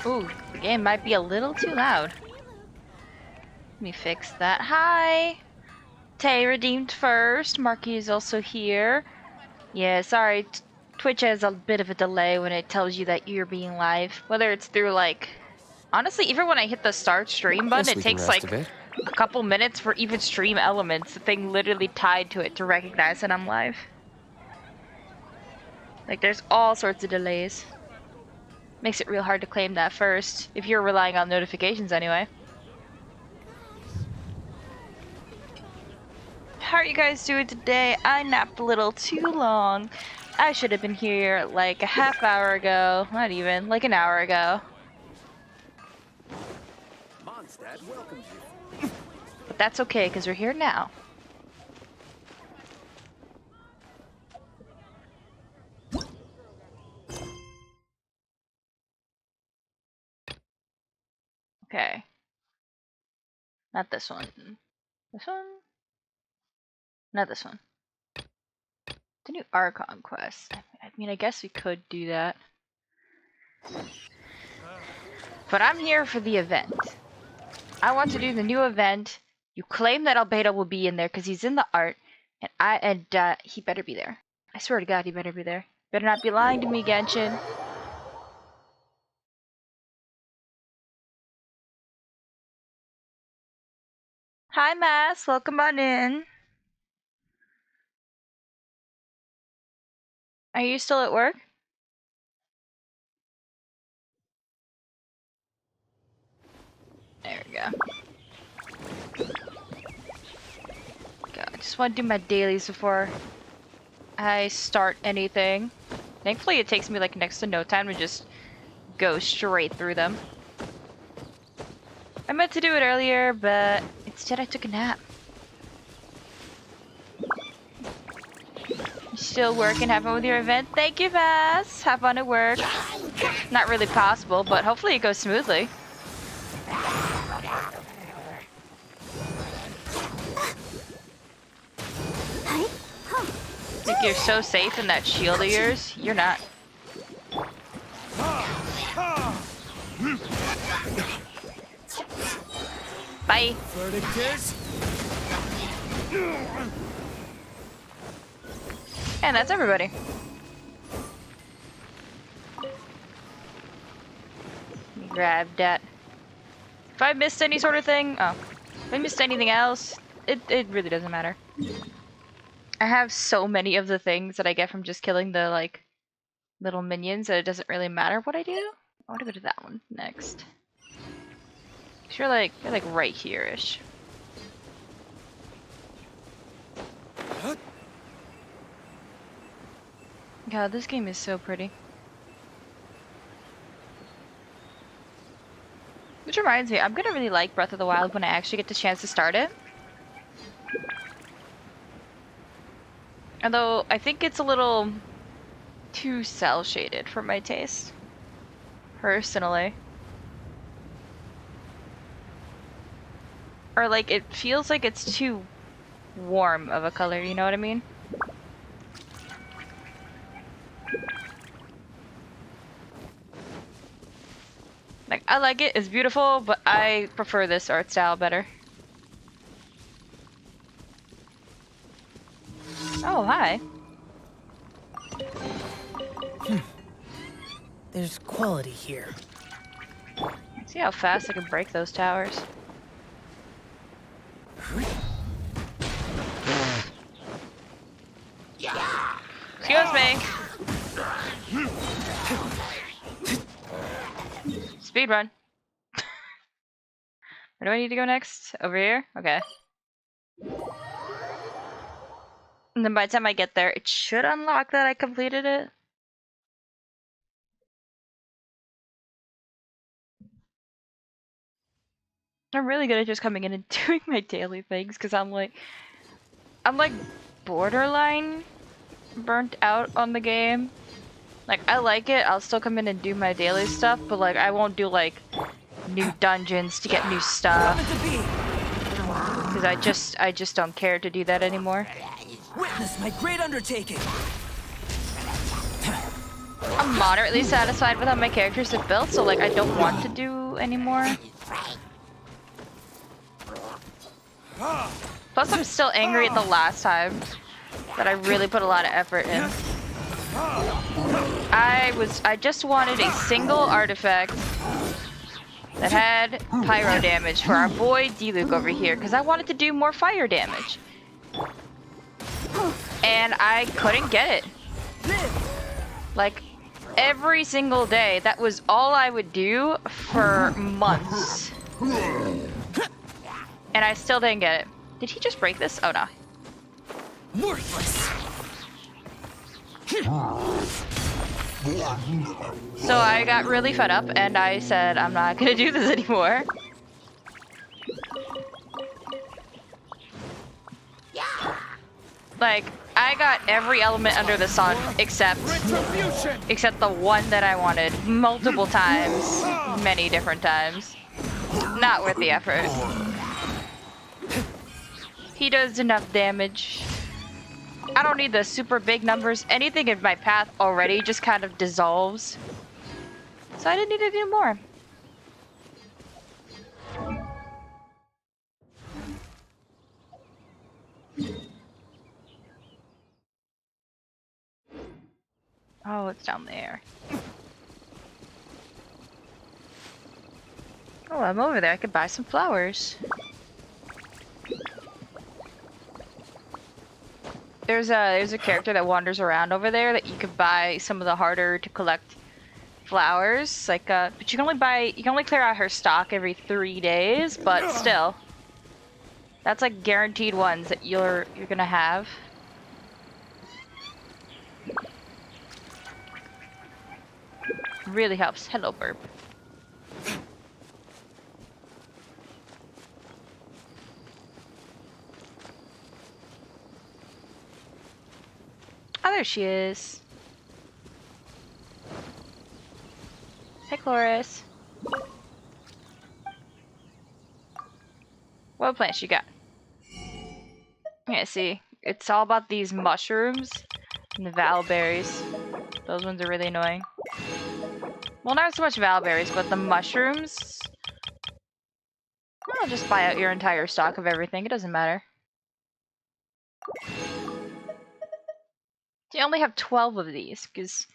Ooh, the game might be a little too loud. Let me fix that. Hi! Tay redeemed first. Marky is also here. Yeah, sorry. Twitch has a bit of a delay when it tells you that you're being live. Whether it's through, like... Honestly, even when I hit the start stream button, it takes, like, a couple minutes for even stream elements. The thing literally tied to it to recognize that I'm live. Like, there's all sorts of delays. Makes it real hard to claim that first, if you're relying on notifications anyway. How are you guys doing today? I napped a little too long. I should have been here like a half hour ago. Not even, like an hour ago. Mondstadt welcomes you. But that's okay, because we're here now. Okay. Not this one. This one? Not this one. The new Archon quest. I mean, I guess we could do that. But I'm here for the event. I want to do the new event. You claim that Albedo will be in there because he's in the art, and he better be there. I swear to God, he better be there. Better not be lying to me, Genshin. Hi, Mass. Welcome on in. Are you still at work? There we go. God, I just want to do my dailies before I start anything. Thankfully, it takes me like next to no time to just go straight through them. I meant to do it earlier, but instead I took a nap. You still working? Have fun with your event? Thank you, Vass. Have fun at work. Not really possible, but hopefully it goes smoothly. Think you're so safe in that shield of yours? You're not. Bye. And that's everybody. Grab that. If I missed any sort of thing, if I missed anything else, it really doesn't matter. I have so many of the things that I get from just killing the, like, little minions that it doesn't really matter what I do. I want to go to that one next. You're like right here-ish. God, this game is so pretty. Which reminds me, I'm gonna really like Breath of the Wild when I actually get the chance to start it. Although, I think it's a little too cel-shaded for my taste. Personally. Or like, it feels like it's too warm of a color, you know what I mean? Like, I like it, it's beautiful, but I prefer this art style better. Oh, hi. There's quality here. See how fast I can break those towers. Excuse me. Speed run. Where do I need to go next? Over here? Okay. And then by the time I get there, it should unlock that I completed it. I'm really good at just coming in and doing my daily things because I'm like borderline burnt out on the game. Like, I like it, I'll still come in and do my daily stuff, but like I won't do like new dungeons to get new stuff. Because I just don't care to do that anymore. Witness my great undertaking. I'm moderately satisfied with how my characters have built, so like I don't want to do anymore. Plus I'm still angry at the last time that I really put a lot of effort in. I just wanted a single artifact that had pyro damage for our boy D-Luke over here, because I wanted to do more fire damage. And I couldn't get it. Like, every single day, that was all I would do for months. And I still didn't get it. Did he just break this? Oh no. Worthless. So I got really fed up and I said, I'm not gonna do this anymore. Like, I got every element under the sun except the one that I wanted multiple times, many different times. Not worth the effort. He does enough damage. I don't need the super big numbers. Anything in my path already just kind of dissolves. So I didn't need to do more. Oh, it's down there. Oh, I'm over there. I could buy some flowers. There's a character that wanders around over there that you could buy some of the harder to collect flowers. Like, but you can only clear out her stock every 3 days. But still, that's like guaranteed ones that you're gonna have. Really helps. Hello, burp. Oh, there she is. Hey, Chloris. What plants you got? Yeah, see. It's all about these mushrooms and the valberries. Those ones are really annoying. Well, not so much valberries, but the mushrooms. I'll just buy out your entire stock of everything. It doesn't matter. You only have 12 of these, because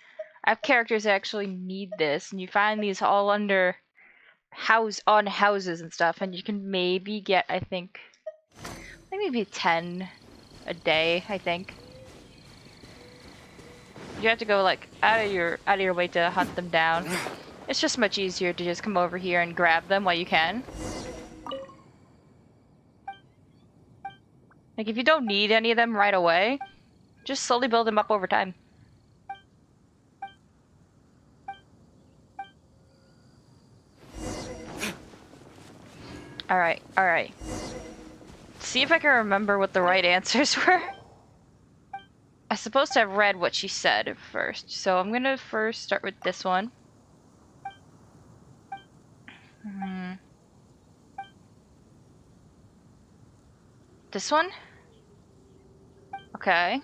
I have characters that actually need this, and you find these all under on houses and stuff, and you can maybe get, I think maybe 10 a day, I think. You have to go like out of your way to hunt them down. It's just much easier to just come over here and grab them while you can. Like, if you don't need any of them right away, just slowly build them up over time. Alright, alright. See if I can remember what the right answers were. I'm supposed to have read what she said first, so I'm gonna first start with this one. This one? Okay.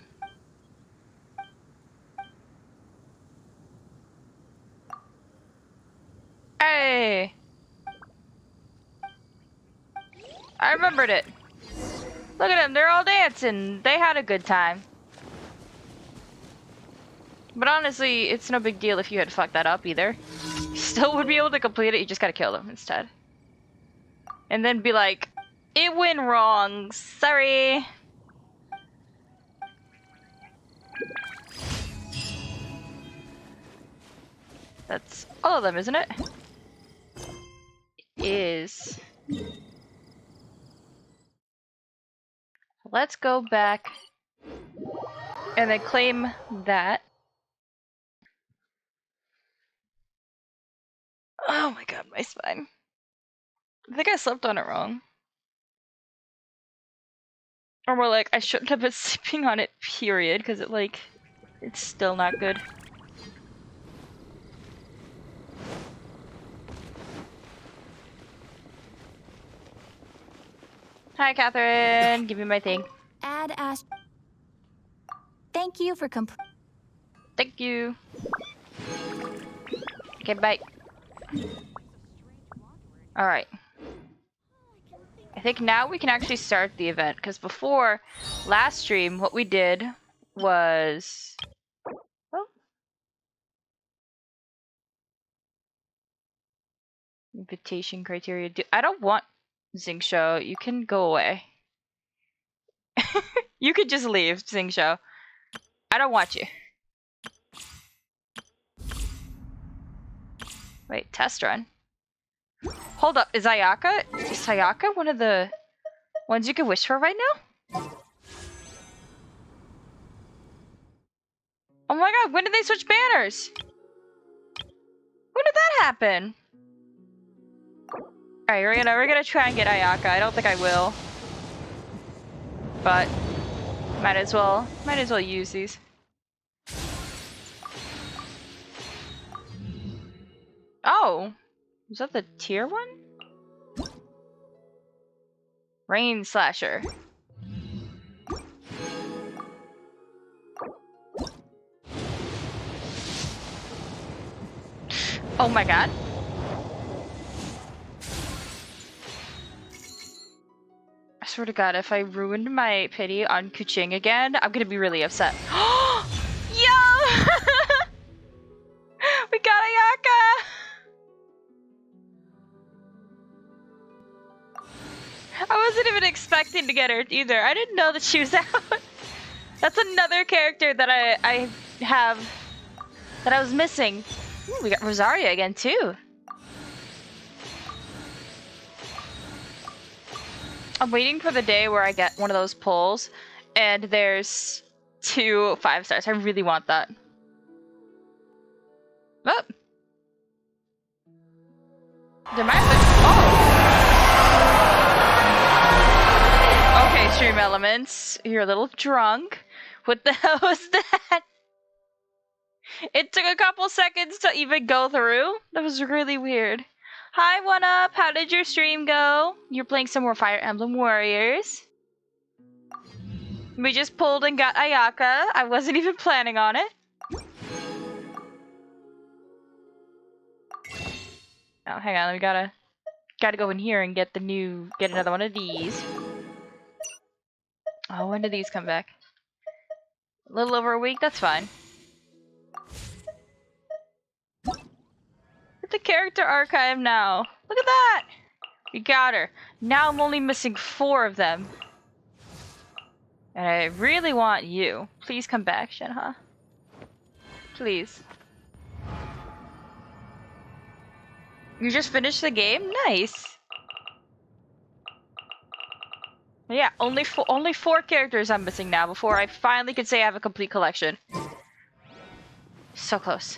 Hey! I remembered it. Look at them, they're all dancing. They had a good time. But honestly, it's no big deal if you had fucked that up either. You still would be able to complete it, you just gotta kill them instead. And then be like, it went wrong, sorry. That's all of them, isn't it? It is. Let's go back and then claim that. Oh my god, my spine. I think I slept on it wrong. Or more like, I shouldn't have been sleeping on it, period, because it's still not good. Hi, Catherine. Give me my thing. Add Ash. Thank you for Thank you. Okay, bye. Alright. I think now we can actually start the event, because before, last stream, what we did was... Oh. Invitation criteria. I don't want Zingsho. You can go away. You could just leave, Zingsho. I don't want you. Wait, test run. Hold up, is Ayaka one of the ones you can wish for right now? Oh my god, when did they switch banners? When did that happen? Alright, we're gonna try and get Ayaka. I don't think I will. But might as well use these. Oh, was that the tier one? Rain Slasher. Oh my god. I swear to god, if I ruined my pity on Kuching again, I'm gonna be really upset. Yo! We got Ayaka! I wasn't even expecting to get her either. I didn't know that she was out. That's another character that I have that I was missing. Ooh, we got Rosaria again too. I'm waiting for the day where I get one of those polls and there's 2 5 stars. I really want that. Oh. There might be. Oh. Okay, Stream Elements. You're a little drunk. What the hell was that? It took a couple seconds to even go through. That was really weird. Hi, One Up. How did your stream go? You're playing some more Fire Emblem Warriors. We just pulled and got Ayaka. I wasn't even planning on it. Oh, hang on. We gotta go in here and get another one of these. Oh, when did these come back? A little over a week. That's fine. The character archive now. Look at that! We got her. Now I'm only missing 4 of them. And I really want you. Please come back, Shenhe. Please. You just finished the game? Nice. Yeah, only 4 characters I'm missing now before I finally can say I have a complete collection. So close.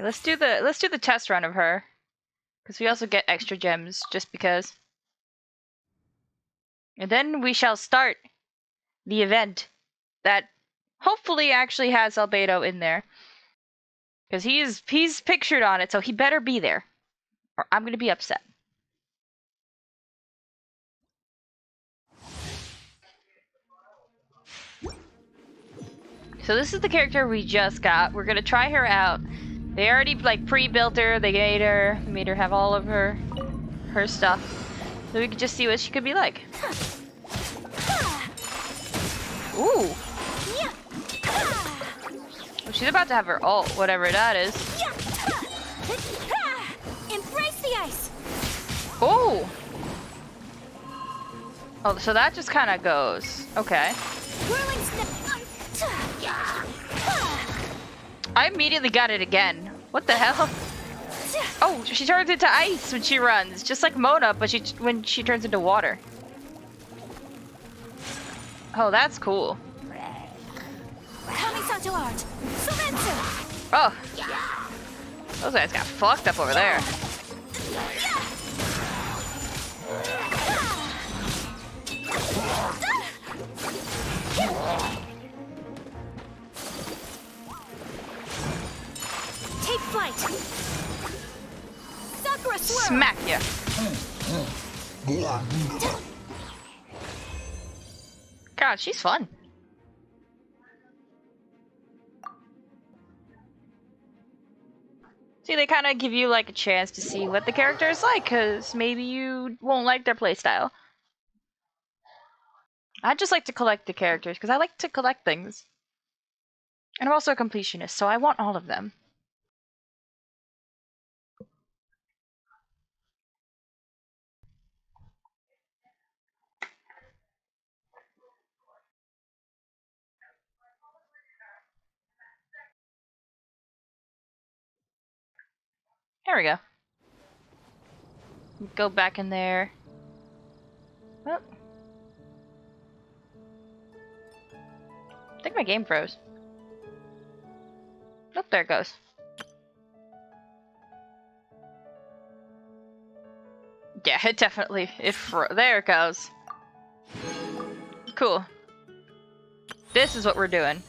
Let's do the test run of her, because we also get extra gems just because. And then we shall start the event that hopefully actually has Albedo in there, because he's pictured on it, so he better be there, or I'm gonna be upset. So this is the character we just got. We're gonna try her out. They already like pre-built her. They made her have all of her stuff, so we could just see what she could be like. Ooh. Oh, she's about to have her ult, whatever that is. Embrace the ice. Oh. Oh, so that just kind of goes. Okay. Whirling step. I immediately got it again. What the hell? Oh, she turns into ice when she runs, just like Mona, but when she turns into water. Oh, that's cool. Oh, those guys got fucked up over there. Take flight. Sakura swirl. Smack ya. God, she's fun. See, they kind of give you like a chance to see what the character is like, because maybe you won't like their playstyle. I just like to collect the characters, because I like to collect things. And I'm also a completionist, so I want all of them. There we go. Go back in there. Oh. I think my game froze. Oh, there it goes. Yeah, it definitely, there it goes. Cool. This is what we're doing.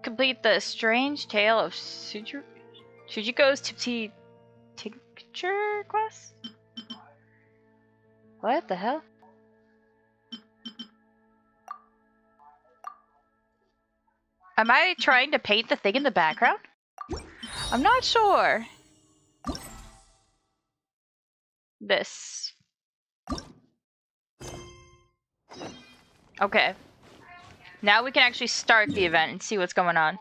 Complete the strange tale of Sujiko's tipsy tincture quest? What the hell? Am I trying to paint the thing in the background? I'm not sure. This. Okay. Now we can actually start the event and see what's going on.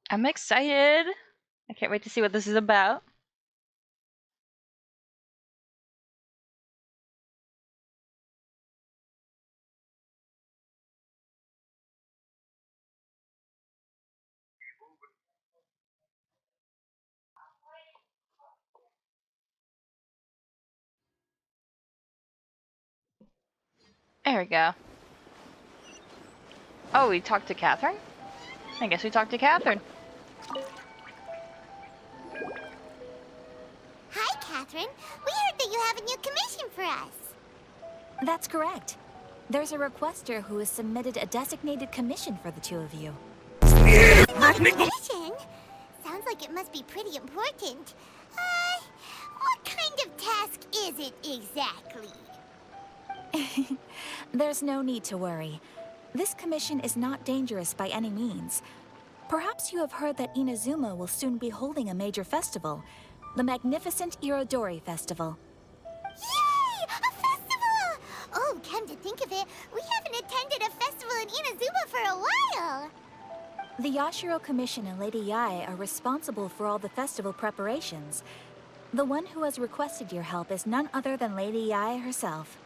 I'm excited. I can't wait to see what this is about. There we go. Oh, we talked to Catherine? I guess we talked to Catherine. Hi, Catherine. We heard that you have a new commission for us. That's correct. There's a requester who has submitted a designated commission for the two of you. Commission? Sounds like it must be pretty important. What kind of task is it exactly? There's no need to worry. This commission is not dangerous by any means. Perhaps you have heard that Inazuma will soon be holding a major festival, the magnificent Irodori Festival. Yay! A festival! Oh, come to think of it, we haven't attended a festival in Inazuma for a while. The Yashiro Commission and Lady Yae are responsible for all the festival preparations. The one who has requested your help is none other than Lady Yae herself.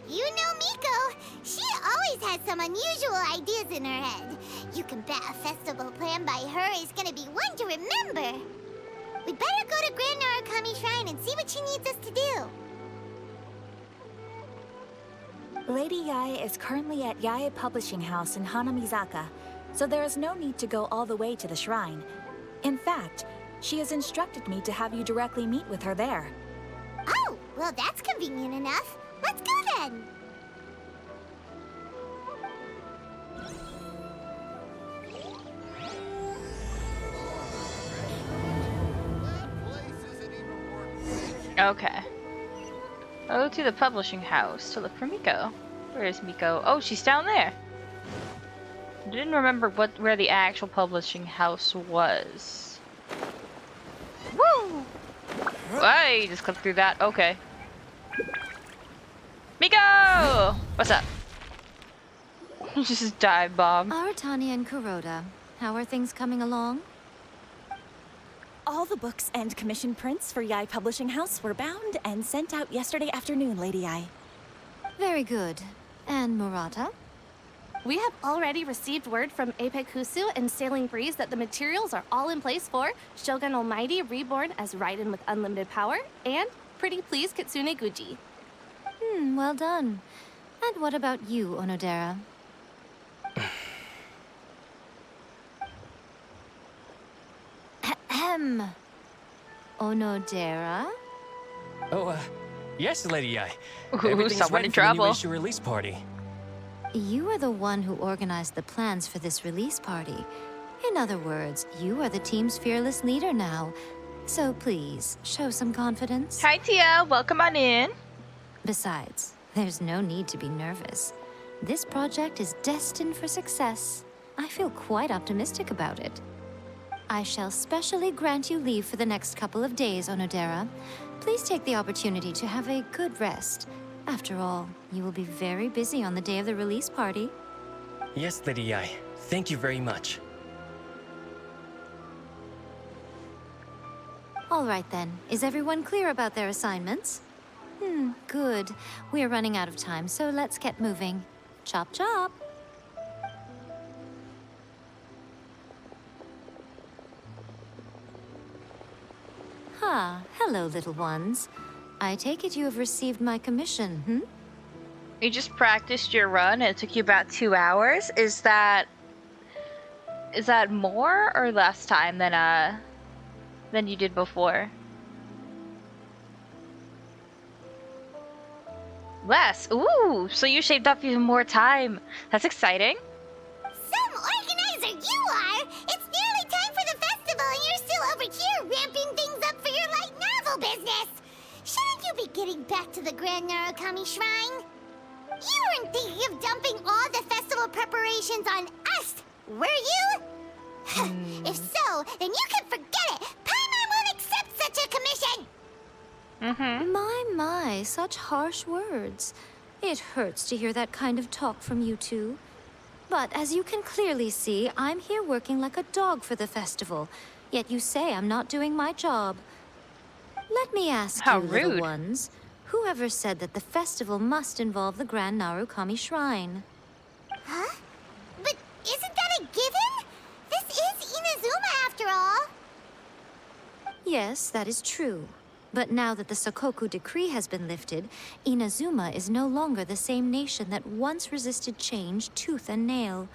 You know Miko. She always has some unusual ideas in her head. You can bet a festival planned by her is gonna be one to remember. We better go to Grand Narukami Shrine and see what she needs us to do. Lady Yae is currently at Yae Publishing House in Hanamizaka, so there is no need to go all the way to the shrine. In fact, she has instructed me to have you directly meet with her there. Oh, well that's convenient enough. Let's go then. Okay. Go to the publishing house to look for Miko. Where is Miko? Oh, she's down there. I didn't remember where the actual publishing house was. Woo! I just clipped through that. Okay. Miko! What's up? Just dive bomb. Aratani and Kuroda, how are things coming along? All the books and commission prints for Yae Publishing House were bound and sent out yesterday afternoon, Lady Yae. Very good. And Murata? We have already received word from Apekusu and Sailing Breeze that the materials are all in place for Shogun Almighty reborn as Raiden with unlimited power and Pretty Please Kitsune Guji. Well done. And what about you, Onodera? Onodera? Oh, yes, Lady I. Ooh, Everything's someone ready in for the new trouble. issue release party. You are the one who organized the plans for this release party. In other words, you are the team's fearless leader now. So please, show some confidence. Hi, Tia. Welcome on in. Besides, there's no need to be nervous. This project is destined for success. I feel quite optimistic about it. I shall specially grant you leave for the next couple of days, Onodera. Please take the opportunity to have a good rest. After all, you will be very busy on the day of the release party. Yes, Lady I. Thank you very much. All right then, is everyone clear about their assignments? Good. We are running out of time, so let's get moving. Chop chop! Hello, little ones. I take it you have received my commission, You just practiced your run and it took you about 2 hours. Is that more or less time than you did before? Less. Ooh, so you shaved off even more time. That's exciting. Some organizer you are! It's nearly time for the festival and you're still over here ramping things up for your light novel business! Shouldn't you be getting back to the Grand Narukami Shrine? You weren't thinking of dumping all the festival preparations on us, were you? If so, then you can forget it! Paimon won't accept such a commission! My, such harsh words. It hurts to hear that kind of talk from you two. But as you can clearly see, I'm here working like a dog for the festival. Yet you say I'm not doing my job. Let me ask How you, little rude. ones, whoever said that the festival must involve the Grand Narukami Shrine? Huh? But isn't that a given? This is Inazuma after all. Yes, that is true. But now that the Sokoku decree has been lifted, Inazuma is no longer the same nation that once resisted change tooth and nail.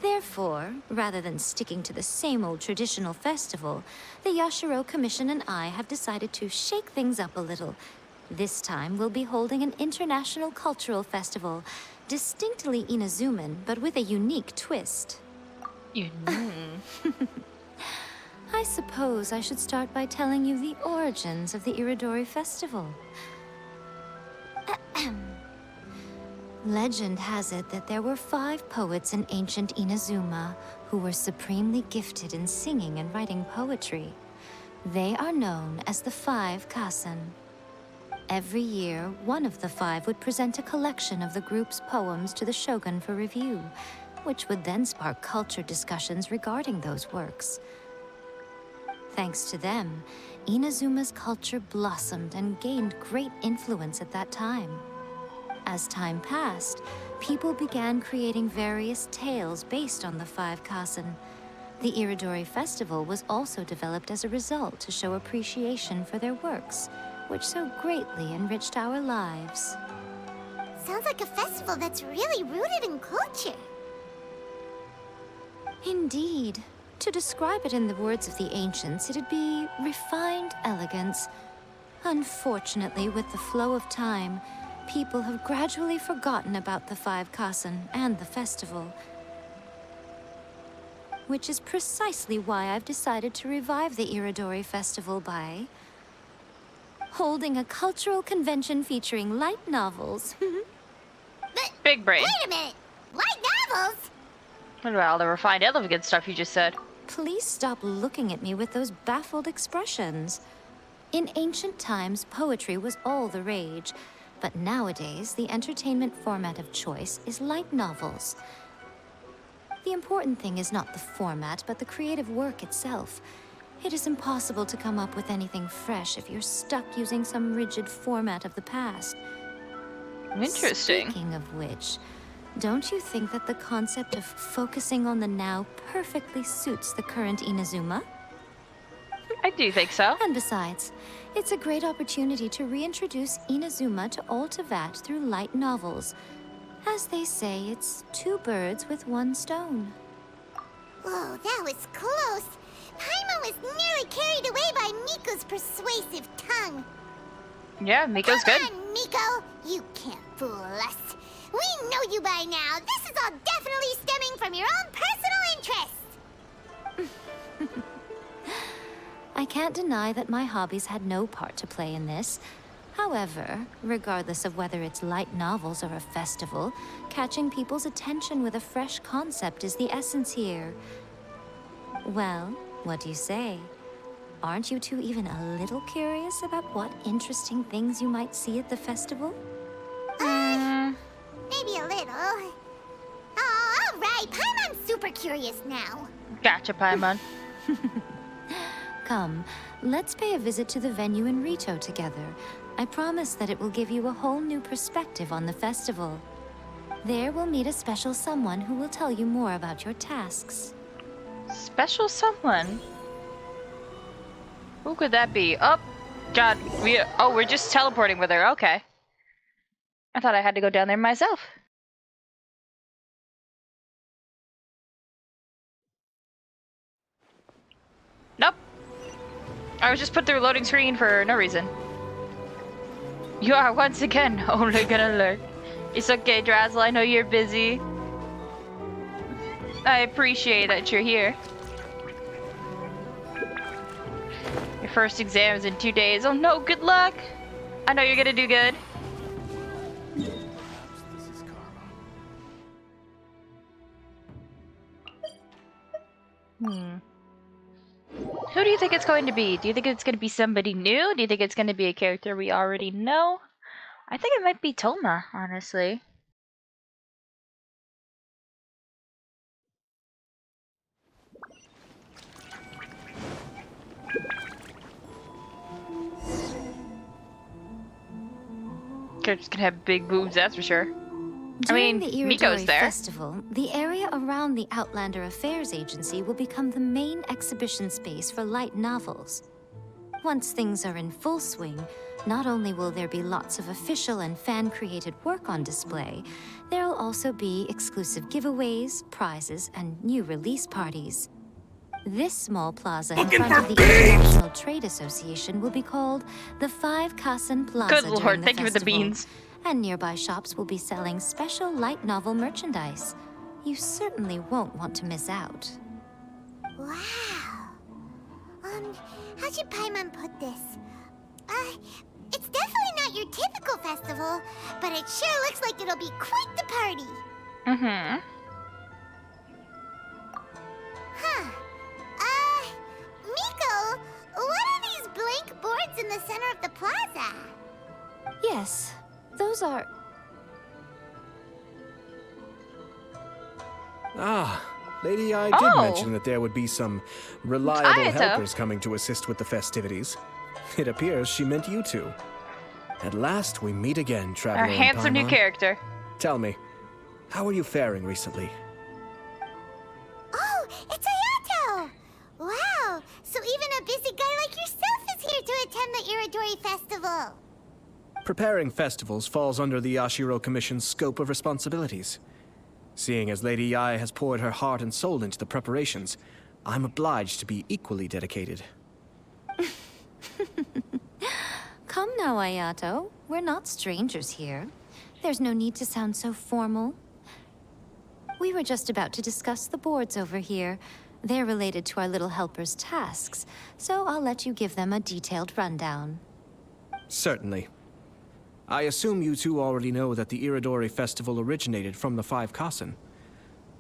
Therefore, rather than sticking to the same old traditional festival, the Yashiro Commission and I have decided to shake things up a little. This time, we'll be holding an international cultural festival, distinctly Inazuman, but with a unique twist. I suppose I should start by telling you the origins of the Iridori Festival. Legend has it that there were 5 poets in ancient Inazuma who were supremely gifted in singing and writing poetry. They are known as the 5 Kasen. Every year, one of the 5 would present a collection of the group's poems to the shogun for review, which would then spark culture discussions regarding those works. Thanks to them, Inazuma's culture blossomed and gained great influence at that time. As time passed, people began creating various tales based on the 5 Kasen. The Iridori Festival was also developed as a result to show appreciation for their works, which so greatly enriched our lives. Sounds like a festival that's really rooted in culture. Indeed. To describe it in the words of the ancients, it'd be refined elegance. Unfortunately, with the flow of time, people have gradually forgotten about the 5 Kasen and the festival. Which is precisely why I've decided to revive the Iridori Festival by holding a cultural convention featuring light novels. But Big brain. wait a minute! Light novels? What about all the refined elegant stuff you just said? Please stop looking at me with those baffled expressions. In ancient times, poetry was all the rage, but nowadays, the entertainment format of choice is light novels. The important thing is not the format, but the creative work itself. It is impossible to come up with anything fresh if you're stuck using some rigid format of the past. Interesting. Speaking of which, don't you think that the concept of focusing on the now perfectly suits the current Inazuma? I do think so. And besides, it's a great opportunity to reintroduce Inazuma to all Teyvat through light novels. As they say, it's 2 birds with 1 stone. Oh, that was close. Paimon was nearly carried away by Miko's persuasive tongue. Yeah, Miko's good. Come on, Miko. You can't fool us. We know you by now. This is all definitely stemming from your own personal interest. I can't deny that my hobbies had no part to play in this. However, regardless of whether it's light novels or a festival, catching people's attention with a fresh concept is the essence here. Well, what do you say? Aren't you two even a little curious about what interesting things you might see at the festival? Maybe a little. Oh, all right. Paimon's super curious now. Gotcha, Paimon. Come, let's pay a visit to the venue in Rito together. I promise that it will give you a whole new perspective on the festival. There we'll meet a special someone who will tell you more about your tasks. Special someone? Who could that be? Oh, God. We're just teleporting with her. Okay. I thought I had to go down there myself. Nope. I was just put through a loading screen for no reason. You are once again only gonna lurk. It's okay, Drazzle. I know you're busy. I appreciate that you're here. Your first exam is in 2 days. Oh no, good luck! I know you're gonna do good. This is karma. Who do you think it's going to be? Do you think it's going to be somebody new? Do you think it's going to be a character we already know? I think it might be Toma, honestly. Character's gonna have big boobs, that's for sure. During I mean, the Miko's Iridori there. Festival, the area around the Outlander Affairs Agency will become the main exhibition space for light novels. Once things are in full swing, not only will there be lots of official and fan-created work on display, there'll also be exclusive giveaways, prizes, and new release parties. This small plaza in front of the International Trade Association will be called the Five Kasen Plaza. Good during lord, the thank you for the festival. beans. And nearby shops will be selling special light novel merchandise. You certainly won't want to miss out. Wow. How should Paimon put this? It's definitely not your typical festival, but it sure looks like it'll be quite the party. Mm-hmm. Huh. Miko, what are these blank boards in the center of the plaza? Yes, those are... Ah, Lady I did mention that there would be some reliable Ayato. helpers coming to assist with the festivities. It appears she meant you two. At last we meet again, Traveler Our and handsome new Paimon. character. Tell me, how are you faring recently? Oh, it's Ayato! Wow, so even a busy guy like yourself is here to attend the Iridori Festival. Preparing festivals falls under the Yashiro Commission's scope of responsibilities. Seeing as Lady Yae has poured her heart and soul into the preparations, I'm obliged to be equally dedicated. Come now, Ayato. We're not strangers here. There's no need to sound so formal. We were just about to discuss the boards over here. They're related to our little helper's tasks, so I'll let you give them a detailed rundown. Certainly. I assume you two already know that the Iridori Festival originated from the Five Kasen.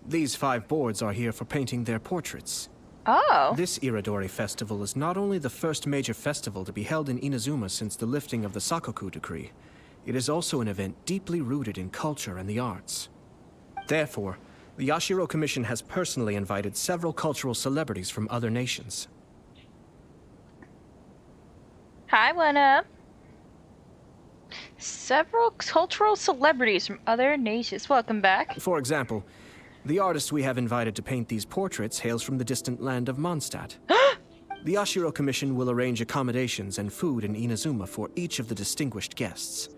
These 5 boards are here for painting their portraits. Oh. This Iridori Festival is not only the first major festival to be held in Inazuma since the lifting of the Sakoku Decree, it is also an event deeply rooted in culture and the arts. Therefore, the Yashiro Commission has personally invited several cultural celebrities from other nations. Hi, what up? Several cultural celebrities from other nations. Welcome back. For example, the artist we have invited to paint these portraits hails from the distant land of Mondstadt. The Yashiro Commission will arrange accommodations and food in Inazuma for each of the distinguished guests.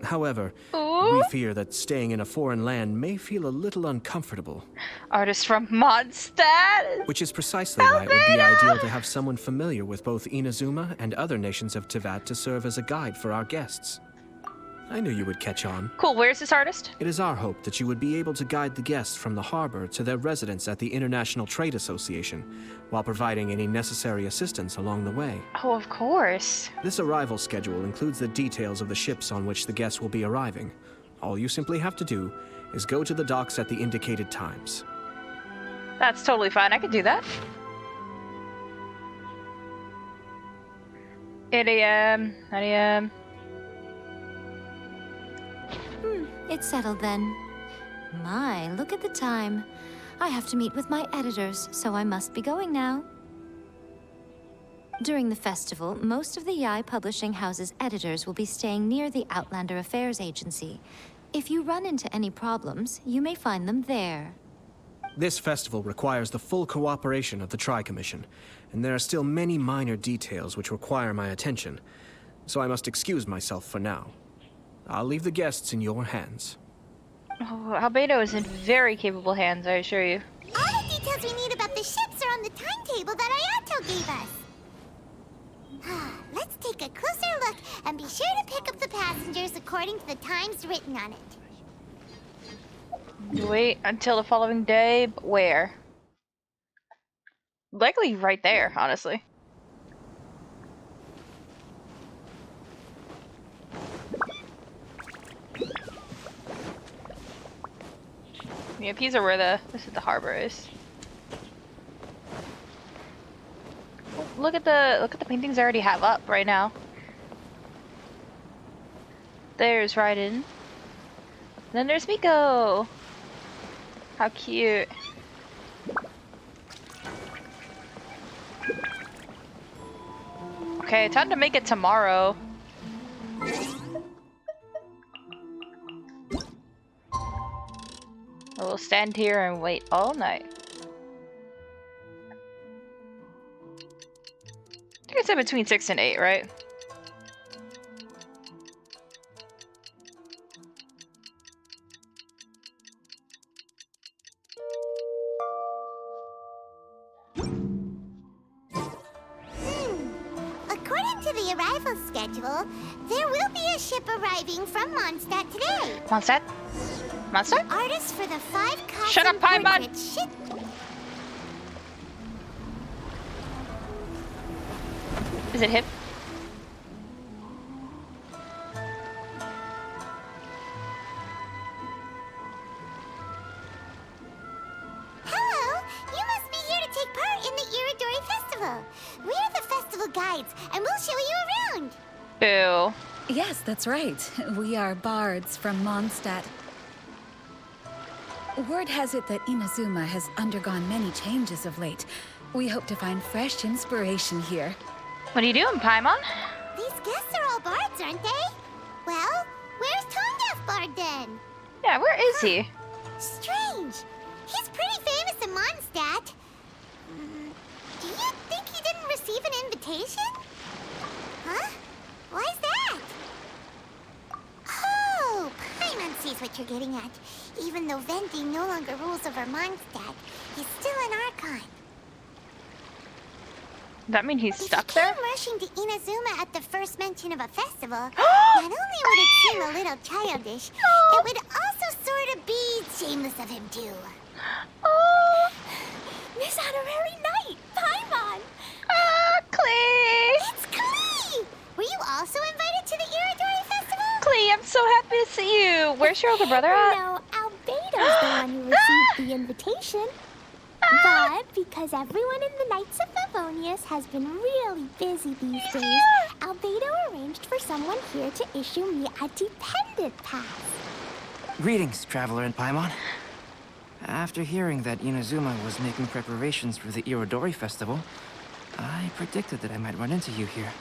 However, Ooh. we fear that staying in a foreign land may feel a little uncomfortable. Artist from Mondstadt. Which is precisely why it would be ideal to have someone familiar with both Inazuma and other nations of Teyvat to serve as a guide for our guests. I knew you would catch on. Cool, where's this artist? It is our hope that you would be able to guide the guests from the harbor to their residence at the International Trade Association, while providing any necessary assistance along the way. Oh, of course. This arrival schedule includes the details of the ships on which the guests will be arriving. All you simply have to do is go to the docks at the indicated times. That's totally fine, I could do that. 8 a.m., 9 a.m. It's settled then. My, look at the time. I have to meet with my editors, so I must be going now. During the festival, most of the Yai Publishing House's editors will be staying near the Outlander Affairs Agency. If you run into any problems, you may find them there. This festival requires the full cooperation of the Tri-Commission, and there are still many minor details which require my attention, so I must excuse myself for now. I'll leave the guests in your hands. Oh, Albedo is in very capable hands, I assure you. All the details we need about the ships are on the timetable that Ayato gave us. Let's take a closer look and be sure to pick up the passengers according to the times written on it. Wait until the following day, but where? Likely right there, honestly. Yep, these are where this is the harbor is. Oh, look at the paintings I already have up right now. There's Raiden. Then there's Miko. How cute. Okay, time to make it tomorrow. We'll stand here and wait all night. I think I said between 6 and 8, right? According to the arrival schedule, there will be a ship arriving from Mondstadt today. Mondstadt? Mondstadt? Artists for the 5 costume Shut up, Paimon! portrait ship. Is it him? Hello! You must be here to take part in the Iridori Festival. We're the festival guides, and we'll show you around. Boo. Yes, that's right. We are bards from Mondstadt. Word has it that Inazuma has undergone many changes of late. We hope to find fresh inspiration here. What are you doing, Paimon? These guests are all bards, aren't they? Well, where's Tone Deaf Bard then? Yeah, where is he? Strange. He's pretty famous in Mondstadt. Do you think he didn't receive an invitation? Huh? Why's that? Oh, Paimon sees what you're getting at. Even though Venti no longer rules over Mondstadt, he's still an Archon. Does that mean he's stuck If he there? came rushing to Inazuma at the first mention of a festival, not only would it seem a little childish, it would also sort of be shameless of him too. Oh, Miss Honorary Knight, Paimon! Klee! It's Klee! Were you also invited to the Iridori Festival? Klee, I'm so happy to see you. Where's your older brother at? No, Albedo's the one who received the invitation. But because everyone in the Knights of Favonius has been really busy these days, Albedo arranged for someone here to issue me a dependent pass. Greetings, Traveler and Paimon. After hearing that Inazuma was making preparations for the Irodori Festival, I predicted that I might run into you here.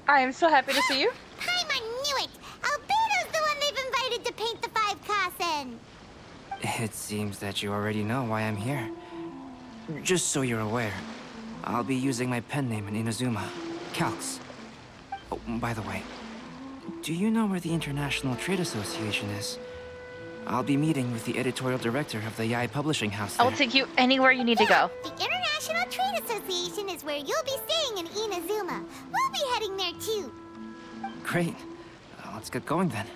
I am so happy to see you. Paimon knew it! Albedo's the one they've invited to paint the 5 Kasen. It seems that you already know why I'm here. Just so you're aware, I'll be using my pen name in Inazuma, Calx. Oh, by the way, do you know where the International Trade Association is? I'll be meeting with the editorial director of the Yae Publishing House I will there. take you anywhere you need to go. The International Trade Association is where you'll be staying in Inazuma. We'll be heading there too. Great. Let's get going then.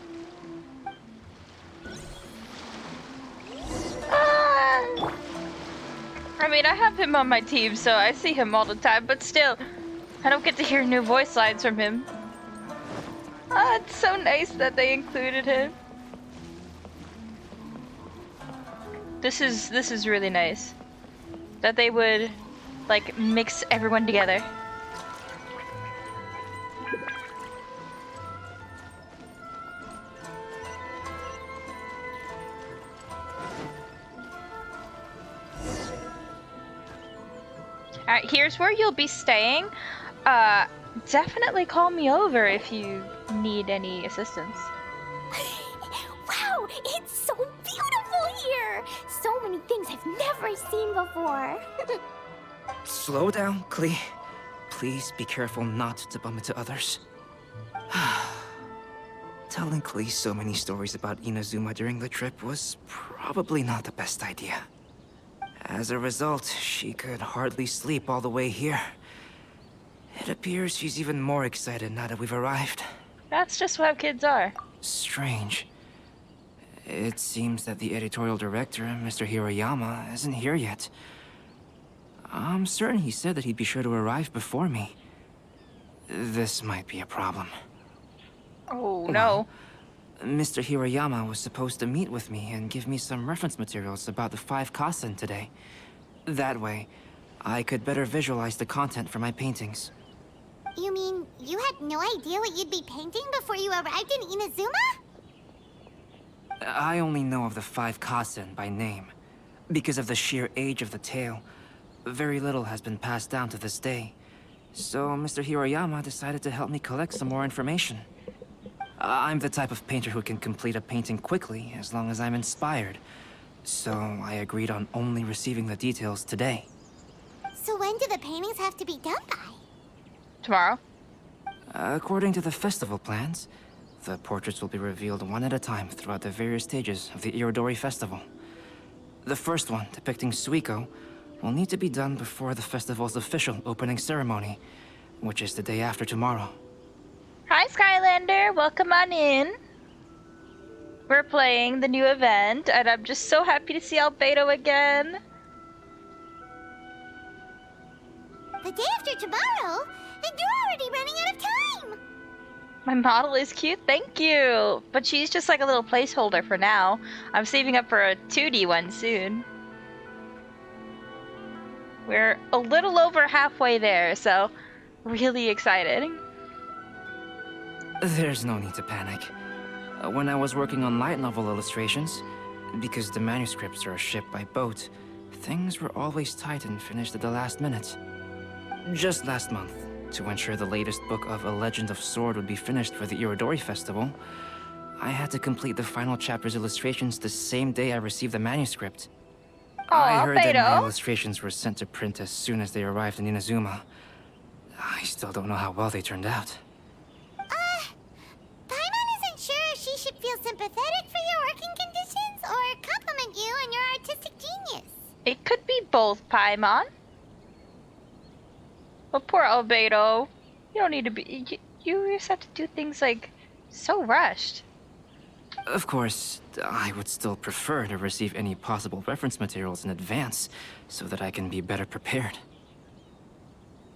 I mean, I have him on my team, so I see him all the time, but still, I don't get to hear new voice lines from him. It's so nice that they included him. This is really nice. That they would, like, mix everyone together. Alright, here's where you'll be staying. Definitely call me over if you need any assistance. Wow, it's so beautiful here! So many things I've never seen before. Slow down, Klee. Please be careful not to bump into others. Telling Klee so many stories about Inazuma during the trip was probably not the best idea. As a result, she could hardly sleep all the way here. It appears she's even more excited now that we've arrived. That's just how kids are. Strange. It seems that the editorial director, Mr. Hiroyama, isn't here yet. I'm certain he said that he'd be sure to arrive before me. This might be a problem. Oh, no. Mr. Hiroyama was supposed to meet with me and give me some reference materials about the 5 Kasen today. That way, I could better visualize the content for my paintings. You mean you had no idea what you'd be painting before you arrived in Inazuma? I only know of the 5 Kasen by name. Because of the sheer age of the tale, very little has been passed down to this day. So Mr. Hiroyama decided to help me collect some more information. I'm the type of painter who can complete a painting quickly as long as I'm inspired. So I agreed on only receiving the details today. So when do the paintings have to be done by? Tomorrow? According to the festival plans, the portraits will be revealed one at a time throughout the various stages of the Irodori Festival. The first one, depicting Suiko, will need to be done before the festival's official opening ceremony, which is the day after tomorrow. Hi, Skylander. Welcome on in. We're playing the new event, and I'm just so happy to see Albedo again. The day after tomorrow? And you're already running out of time! My model is cute, thank you. But she's just like a little placeholder for now. I'm saving up for a 2D one soon. We're a little over halfway there, so really excited. There's no need to panic. When I was working on light novel illustrations, because the manuscripts are shipped by boat, things were always tight and finished at the last minute. Just last month, to ensure the latest book of A Legend of Sword would be finished for the Irodori Festival, I had to complete the final chapter's illustrations the same day I received the manuscript. I heard that my illustrations were sent to print as soon as they arrived in Inazuma. I still don't know how well they turned out. Paimon isn't sure if she should feel sympathetic for your working conditions or compliment you on your artistic genius. It could be both, Paimon. But poor Albedo. You don't need to be... You just have to do things, like, so rushed. Of course, I would still prefer to receive any possible reference materials in advance, so that I can be better prepared.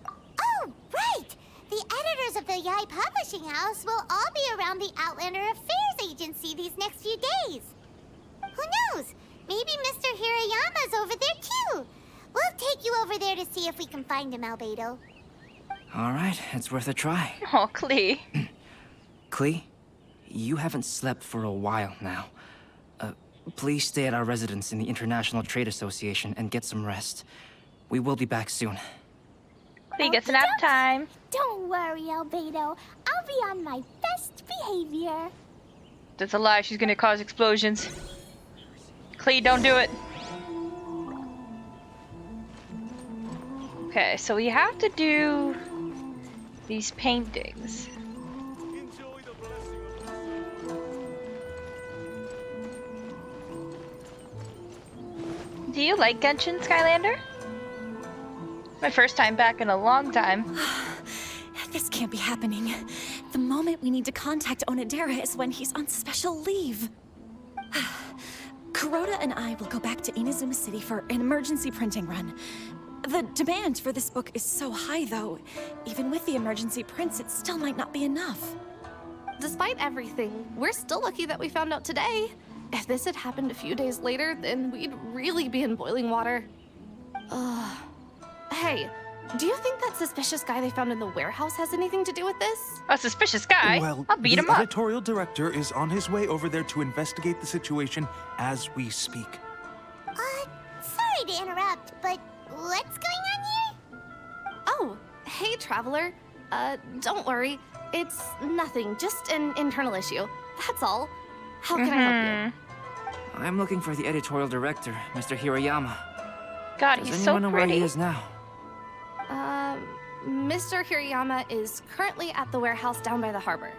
Oh, right! The editors of the Yae Publishing House will all be around the Outlander Affairs Agency these next few days. Who knows? Maybe Mr. Hirayama's over there too. We'll take you over there to see if we can find him, Albedo. All right, it's worth a try. Oh, Klee. Klee, you haven't slept for a while now. Please stay at our residence in the International Trade Association and get some rest. We will be back soon. Klee gets nap time. Don't worry, Albedo. I'll be on my best behavior. That's a lie. She's gonna cause explosions. Klee, don't do it. Okay, so we have to do these paintings. do you like Genshin, Skylander? My first time back in a long time. This can't be happening. The moment we need to contact Onodera is when he's on special leave. Kuroda and I will go back to Inazuma City for an emergency printing run. The demand for this book is so high, though. Even with the emergency prints, it still might not be enough. Despite everything, we're still lucky that we found out today. If this had happened a few days later, then we'd really be in boiling water. Hey, do you think that suspicious guy they found in the warehouse has anything to do with this? A suspicious guy? Well, I'll beat him the up. editorial director is on his way over there to investigate the situation as we speak. Sorry to interrupt, but what's going on here? Oh, hey, Traveler. Don't worry. It's nothing, just an internal issue. That's all. How can I help you? I'm looking for the editorial director, Mr. Hirayama. God, Does he's anyone so know where he pretty. is now? Mr. Hirayama is currently at the warehouse down by the harbor.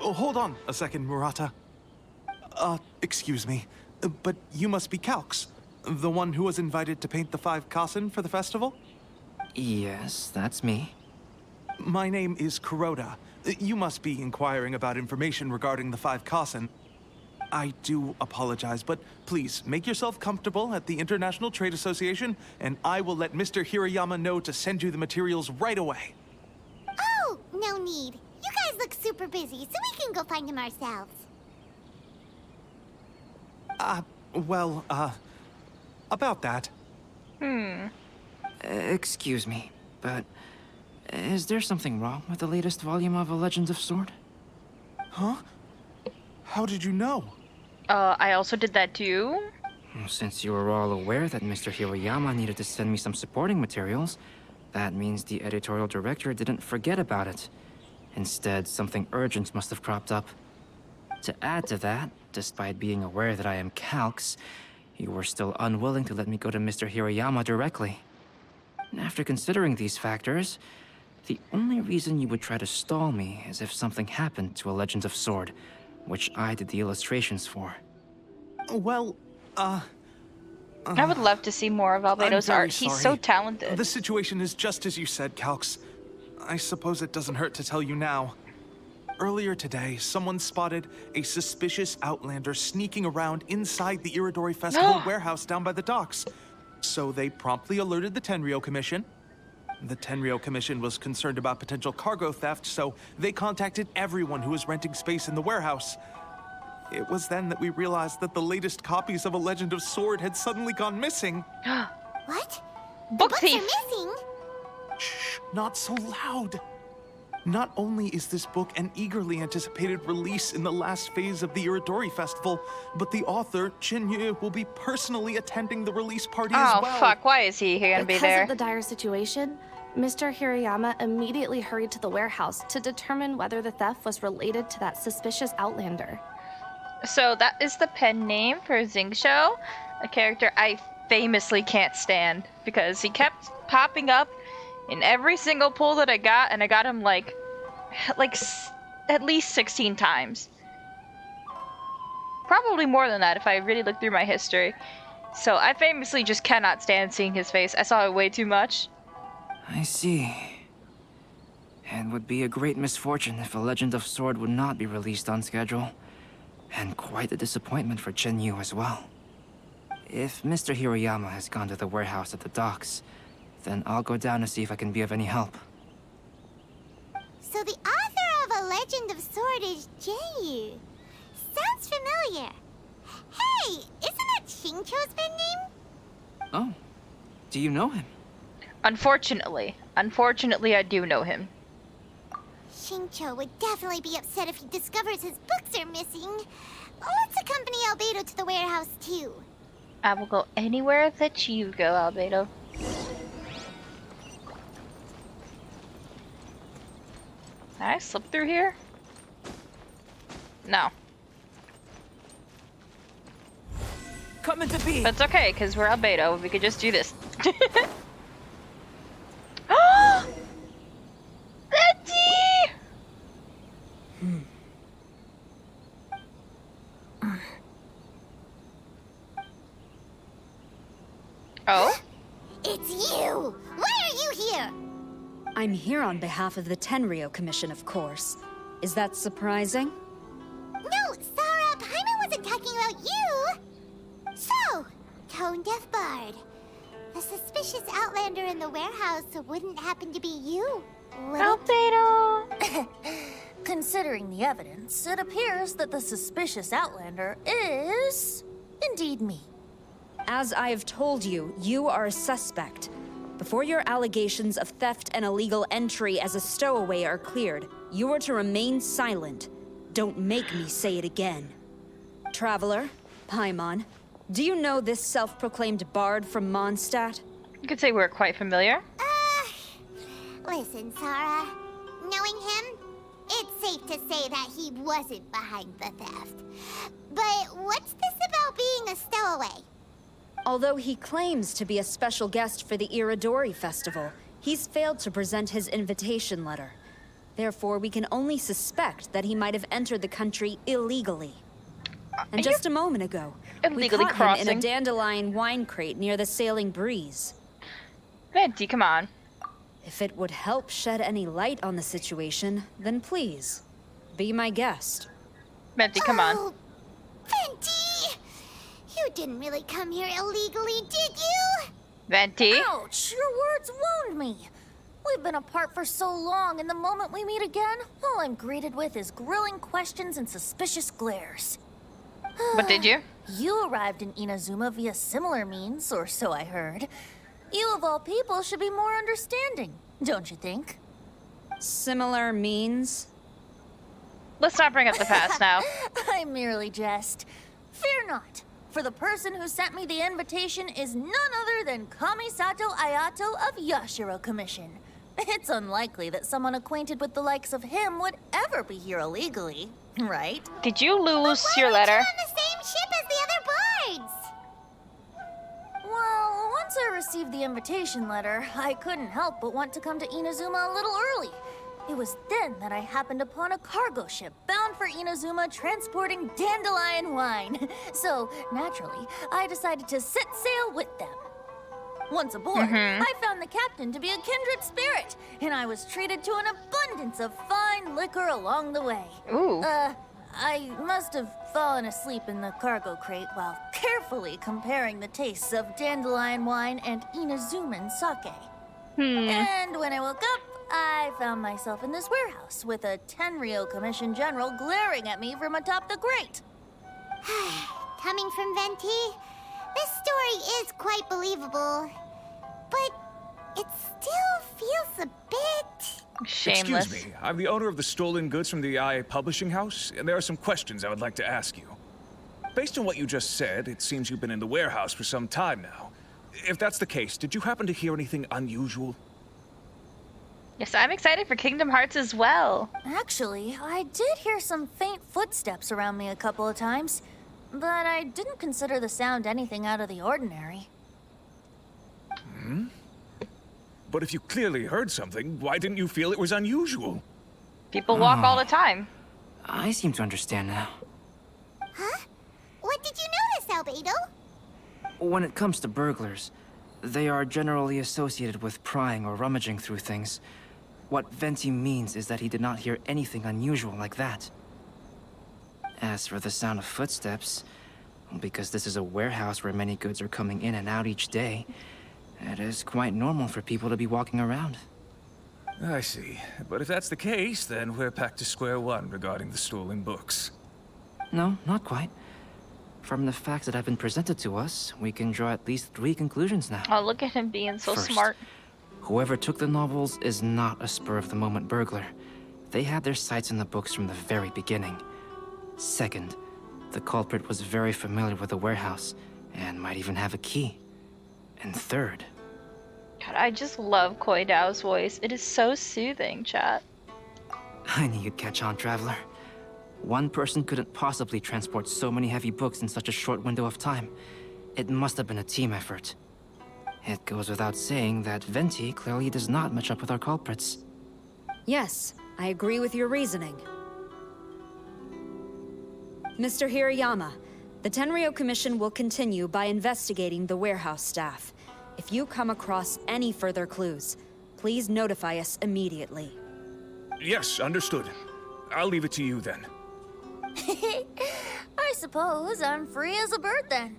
Oh, hold on a second, Murata. Excuse me, but you must be Calx, the one who was invited to paint the 5 Kasen for the festival? Yes, that's me. My name is Kuroda. You must be inquiring about information regarding the 5 Kasen. I do apologize, but please make yourself comfortable at the International Trade Association, and I will let Mr. Hirayama know to send you the materials right away. Oh, no need. You guys look super busy, so we can go find him ourselves. About that. Excuse me, but is there something wrong with the latest volume of A Legend of Sword? Huh? How did you know? I also did that too. Since you were all aware that Mr. Hirayama needed to send me some supporting materials, that means the editorial director didn't forget about it. Instead, something urgent must have cropped up. To add to that, despite being aware that I am Calx, you were still unwilling to let me go to Mr. Hirayama directly. After considering these factors, the only reason you would try to stall me is if something happened to A Legend of Sword, which I did the illustrations for. Well, I would love to see more of Albedo's I'm very art. He's so sorry. talented. The situation is just as you said, Calx. I suppose it doesn't hurt to tell you now. Earlier today, someone spotted a suspicious outlander sneaking around inside the Iridori Festival warehouse down by the docks. So they promptly alerted the Tenryo Commission. The Tenryo Commission was concerned about potential cargo theft, so they contacted everyone who was renting space in the warehouse. It was then that we realized that the latest copies of A Legend of Sword had suddenly gone missing. What? Book Books thief. are missing? Shh, not so loud. Not only is this book an eagerly anticipated release in the last phase of the Iridori Festival, but the author, Jinyu, will be personally attending the release party as Oh, well. fuck. Why is he gonna be Because there? of the dire situation, Mr. Hirayama immediately hurried to the warehouse to determine whether the theft was related to that suspicious outlander. So that is the pen name for Xingqiu, a character I famously can't stand because he kept popping up in every single pull that I got, and I got him like at least 16 times. Probably more than that if I really look through my history. So I famously just cannot stand seeing his face. I saw it way too much. I see. It would be a great misfortune if A Legend of Sword would not be released on schedule. And quite a disappointment for Jinyu as well. If Mr. Hirayama has gone to the warehouse at the docks, then I'll go down to see if I can be of any help. So the author of A Legend of Sword is Jinyu. Sounds familiar. Hey, isn't that Xingqiu's pen name? Oh, do you know him? Unfortunately, I do know him. Xingqiu would definitely be upset if he discovers his books are missing. Let's accompany Albedo to the warehouse too. I will go anywhere that you go, Albedo. Can I slip through here? No. Come into being! But it's okay, because we're Albedo. We could just do this. Letty! It's you! Why are you here? I'm here on behalf of the Tenryou Commission, of course. Is that surprising? No, Sarah, Paimon wasn't talking about you! So, Tone Deaf Bard. The suspicious outlander in the warehouse wouldn't happen to be you, would it? Albedo! Considering the evidence, it appears that the suspicious outlander is indeed me. As I have told you, you are a suspect. Before your allegations of theft and illegal entry as a stowaway are cleared, you are to remain silent. Don't make me say it again. Traveler, Paimon, do you know this self-proclaimed bard from Mondstadt? You could say we're quite familiar. Listen, Sarah. Knowing him, it's safe to say that he wasn't behind the theft. But what's this about being a stowaway? Although he claims to be a special guest for the Iridori Festival, he's failed to present his invitation letter. Therefore, we can only suspect that he might have entered the country illegally. And just a moment ago, we illegally caught him crossing? in a dandelion wine crate near the Sailing Breeze. Venti, come on. If it would help shed any light on the situation, then please, be my guest. Venti, come on. Oh, Venti! You didn't really come here illegally, did you? Venti? Ouch! Your words wound me. We've been apart for so long, and the moment we meet again, all I'm greeted with is grilling questions and suspicious glares. What did you? You arrived in Inazuma via similar means, or so I heard. You of all people should be more understanding, don't you think? Similar means? Let's not bring up the past now. I merely jest. Fear not, for the person who sent me the invitation is none other than Kamisato Ayato of Yashiro Commission. It's unlikely that someone acquainted with the likes of him would ever be here illegally, right? Did you lose Why your aren't letter? you on the same ship as the other bards? Well, once I received the invitation letter, I couldn't help but want to come to Inazuma a little early. It was then that I happened upon a cargo ship bound for Inazuma transporting dandelion wine. So, naturally, I decided to set sail with them. Once aboard, I found the captain to be a kindred spirit, and I was treated to an abundance of fine liquor along the way. Ooh. I must have fallen asleep in the cargo crate while carefully comparing the tastes of dandelion wine and Inazuman sake. And when I woke up, I found myself in this warehouse with a Tenryou Commission general glaring at me from atop the grate. Coming from Venti, this story is quite believable. But it still feels a bit... Shameless. Excuse me, I'm the owner of the stolen goods from the IA Publishing House, and there are some questions I would like to ask you. Based on what you just said, it seems you've been in the warehouse for some time now. If that's the case, did you happen to hear anything unusual? Yes, I'm excited for Kingdom Hearts as well. Actually, I did hear some faint footsteps around me a couple of times, but I didn't consider the sound anything out of the ordinary. But if you clearly heard something, why didn't you feel it was unusual? People walk all the time. I seem to understand now. Huh? What did you notice, Albedo? When it comes to burglars, they are generally associated with prying or rummaging through things. What Venti means is that he did not hear anything unusual like that. As for the sound of footsteps, because this is a warehouse where many goods are coming in and out each day, it is quite normal for people to be walking around. I see. But if that's the case, then we're back to square one regarding the stolen books. No, not quite. From the facts that have been presented to us, we can draw at least 3 conclusions now. Oh, look at him being so First, smart. whoever took the novels is not a spur-of-the-moment burglar. They had their sights on the books from the very beginning. Second, the culprit was very familiar with the warehouse, and might even have a key. And third... God, I just love Koi Dao's voice. It is so soothing, chat. I knew you'd catch on, Traveler. One person couldn't possibly transport so many heavy books in such a short window of time. It must have been a team effort. It goes without saying that Venti clearly does not match up with our culprits. Yes, I agree with your reasoning. Mr. Hirayama, the Tenryou Commission will continue by investigating the warehouse staff. If you come across any further clues, please notify us immediately. Yes, understood. I'll leave it to you then. I suppose I'm free as a bird then.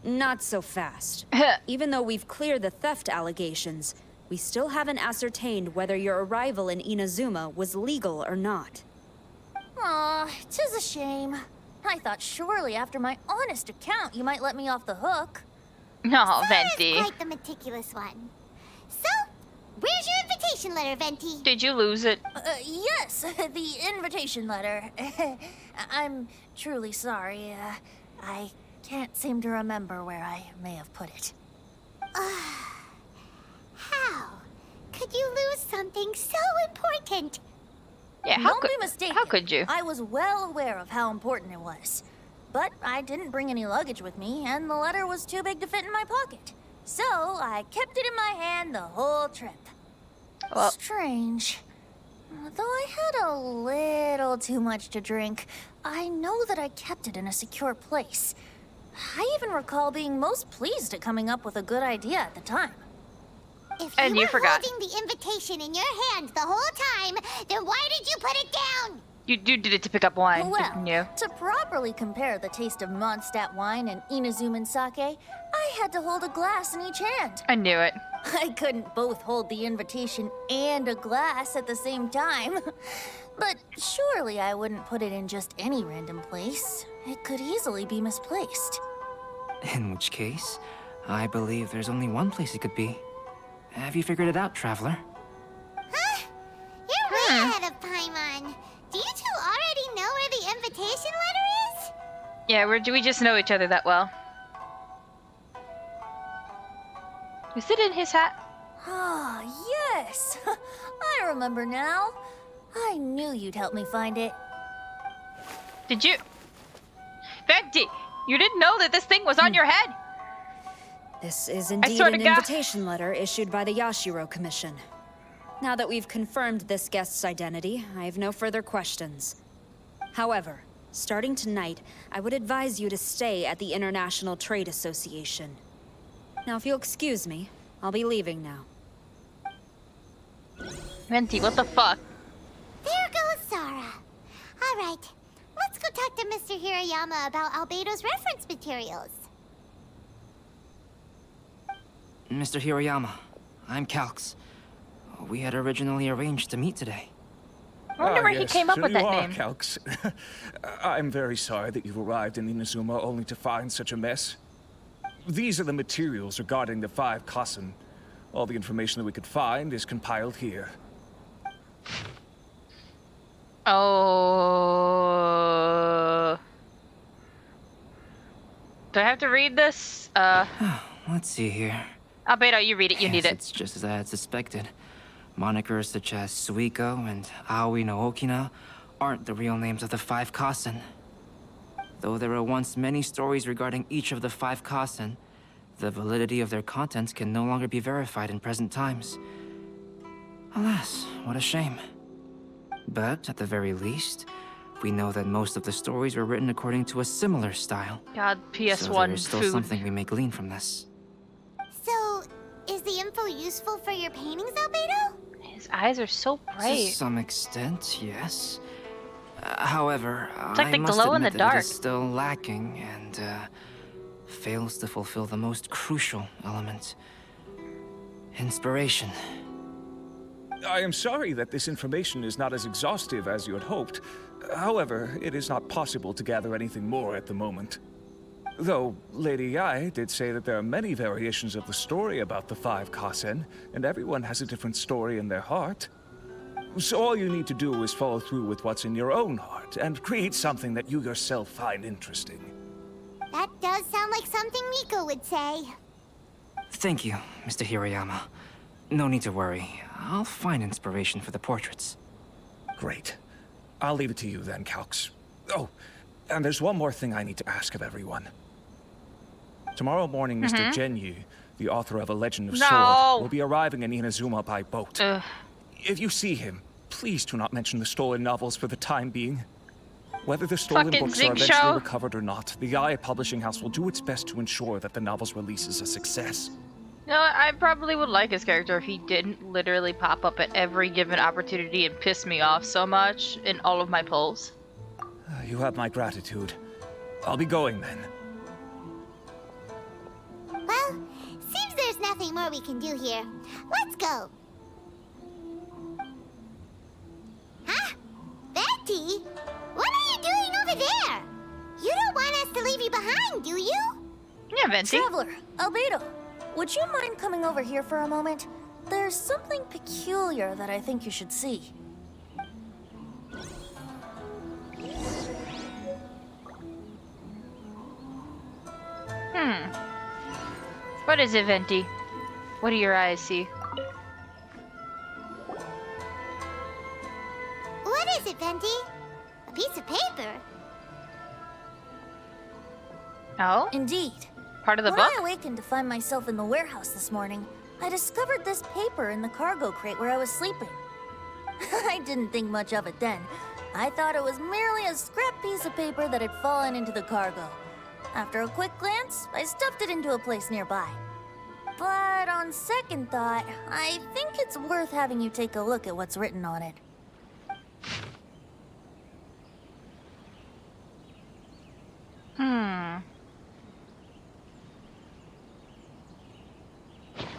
Not so fast. Even though we've cleared the theft allegations, we still haven't ascertained whether your arrival in Inazuma was legal or not. Aw, 'tis a shame. I thought surely after my honest account you might let me off the hook. No, Sarah's Venti. quite the meticulous one. So, where's your invitation letter, Venti? Did you lose it? Yes, the invitation letter. I'm truly sorry. I can't seem to remember where I may have put it. How could you lose something so important? Yeah, Don't be mistaken. How could you? I was well aware of how important it was. But I didn't bring any luggage with me, and the letter was too big to fit in my pocket. So I kept it in my hand the whole trip. Well, strange. Though I had a little too much to drink, I know that I kept it in a secure place. I even recall being most pleased at coming up with a good idea at the time. If And you were forgot. holding the invitation in your hand the whole time, then why did you put it down? You did it to pick up wine, Well, didn't you? to properly compare the taste of Mondstadt wine and Inazuman sake, I had to hold a glass in each hand. I knew it. I couldn't both hold the invitation and a glass at the same time. But surely I wouldn't put it in just any random place. It could easily be misplaced. In which case, I believe there's only one place it could be. Have you figured it out, Traveler? Huh? You're way ahead of Paimon. Do you two already know where the invitation letter is? Yeah, do we just know each other that well? Is it in his hat? Ah, yes! I remember now. I knew you'd help me find it. Did you? Venti, you didn't know that this thing was on your head? This is indeed swear to an God. invitation letter issued by the Yashiro Commission. Now that we've confirmed this guest's identity, I have no further questions. However, starting tonight, I would advise you to stay at the International Trade Association. Now, if you'll excuse me, I'll be leaving now. Venti, what the fuck? There goes Sara. All right, let's go talk to Mr. Hirayama about Albedo's reference materials. Mr. Hiroyama, I'm Calx. We had originally arranged to meet today. I wonder where he yes, came up so with you that are, name. Calx. I'm very sorry that you've arrived in Inazuma only to find such a mess. These are the materials regarding the 5 Kassen. All the information that we could find is compiled here. Oh. Do I have to read this? Let's see here. Albedo, you read it. You Yes, need it. It's just as I had suspected. Monikers such as Suiko and Aoi no Okina aren't the real names of the 5 Kassen. Though there were once many stories regarding each of the 5 Kassen, the validity of their contents can no longer be verified in present times. Alas, what a shame. But at the very least, we know that most of the stories were written according to a similar style. God, So PS1 there is still food. something we may glean from this. So, is the info useful for your paintings, Albedo? His eyes are so To bright. some extent, yes. However, like I they must glow in admit the that it dark. is still lacking and fails to fulfill the most crucial element: inspiration. I am sorry that this information is not as exhaustive as you had hoped. However, it is not possible to gather anything more at the moment. Though, Lady Yae did say that there are many variations of the story about the 5 Kassen, and everyone has a different story in their heart. So all you need to do is follow through with what's in your own heart, and create something that you yourself find interesting. That does sound like something Miko would say. Thank you, Mr. Hiroyama. No need to worry. I'll find inspiration for the portraits. Great. I'll leave it to you then, Calx. Oh, and there's one more thing I need to ask of everyone. Tomorrow morning, Mr. Genyu, the author of A Legend of Sword, will be arriving in Inazuma by boat. If you see him, please do not mention the stolen novels for the time being. Whether the stolen Fucking books are zig eventually show. recovered or not, the IA Publishing House will do its best to ensure that the novel's release is a success. You know, I probably would like his character if he didn't literally pop up at every given opportunity and piss me off so much in all of my polls. You have my gratitude. I'll be going then. Well, seems there's nothing more we can do here. Let's go. Huh? Betty? What are you doing over there? You don't want us to leave you behind, do you? Yeah, Venti. Traveler, Albedo, would you mind coming over here for a moment? There's something peculiar that I think you should see. What is it, Venti? What do your eyes see? What is it, Venti? A piece of paper. Oh? Indeed. Part of the when book? I awakened to find myself in the warehouse this morning, I discovered this paper in the cargo crate where I was sleeping. I didn't think much of it then. I thought it was merely a scrap piece of paper that had fallen into the cargo. After a quick glance, I stuffed it into a place nearby. But on second thought, I think it's worth having you take a look at what's written on it.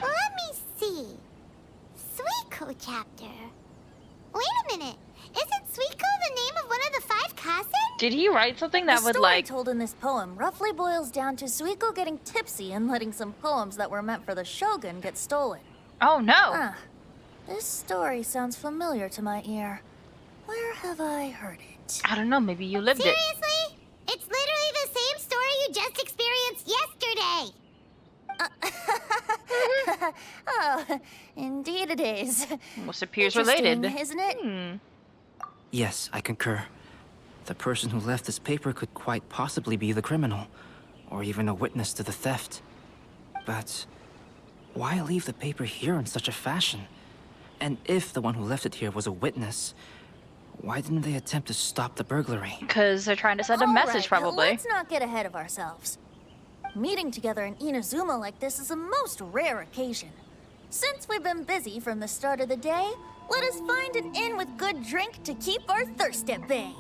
Let me see. Suiko chapter. Wait a minute. Isn't Suiko the name of one of the 5 Kasen? Did he write something that the would, story like... told in this poem roughly boils down to Suiko getting tipsy and letting some poems that were meant for the Shogun get stolen. Oh, no! Huh. This story sounds familiar to my ear. Where have I heard it? I don't know, maybe you lived it. Seriously? It's literally the same story you just experienced yesterday. Oh, indeed it is. Almost appears related. Isn't it? Yes, I concur. The person who left this paper could quite possibly be the criminal, or even a witness to the theft. But why leave the paper here in such a fashion? And if the one who left it here was a witness, why didn't they attempt to stop the burglary? Because they're trying to send a message, probably. Let's not get ahead of ourselves. Meeting together in Inazuma like this is a most rare occasion. Since we've been busy from the start of the day, let us find an inn with good drink to keep our thirst at bay.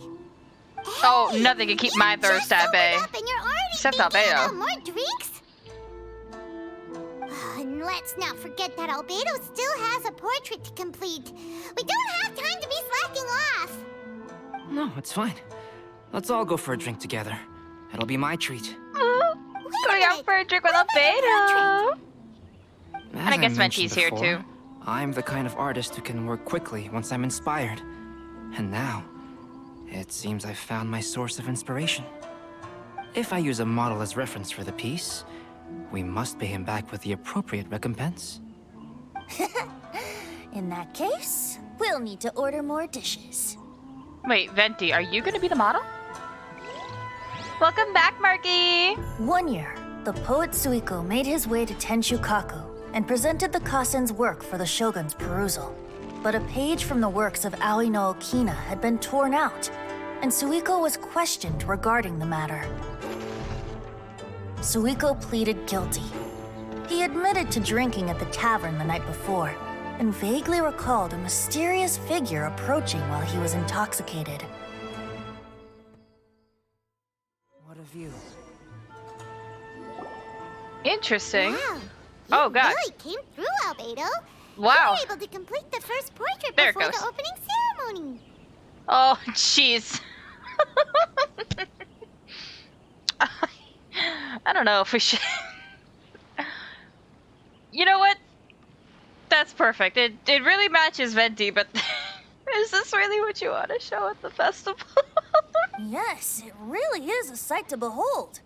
Oh, nothing can keep my thirst at bay. Except Albedo. More drinks? And let's not forget that Albedo still has a portrait to complete. We don't have time to be slacking off. No, it's fine. Let's all go for a drink together. It'll be my treat. Going out for a drink with Albedo. And I guess mentioned Venti's here before, too. I'm the kind of artist who can work quickly once I'm inspired. And now, it seems I've found my source of inspiration. If I use a model as reference for the piece, we must pay him back with the appropriate recompense. In that case, we'll need to order more dishes. Wait, Venti, are you gonna be the model? Welcome back, Marky! One year, the poet Suiko made his way to Tenshukaku and presented the Kasen's work for the Shogun's perusal. But a page from the works of Aoi no Okina had been torn out, and Suiko was questioned regarding the matter. Suiko pleaded guilty. He admitted to drinking at the tavern the night before, and vaguely recalled a mysterious figure approaching while he was intoxicated. What a view. Interesting. Wow. Oh, You God. really came through, Albedo. Wow. You were able to complete the first portrait There it before goes. the opening ceremony. Oh, jeez. I don't know if we should... You know what? That's perfect. It really matches Venti, but is this really what you want to show at the festival? Yes, it really is a sight to behold.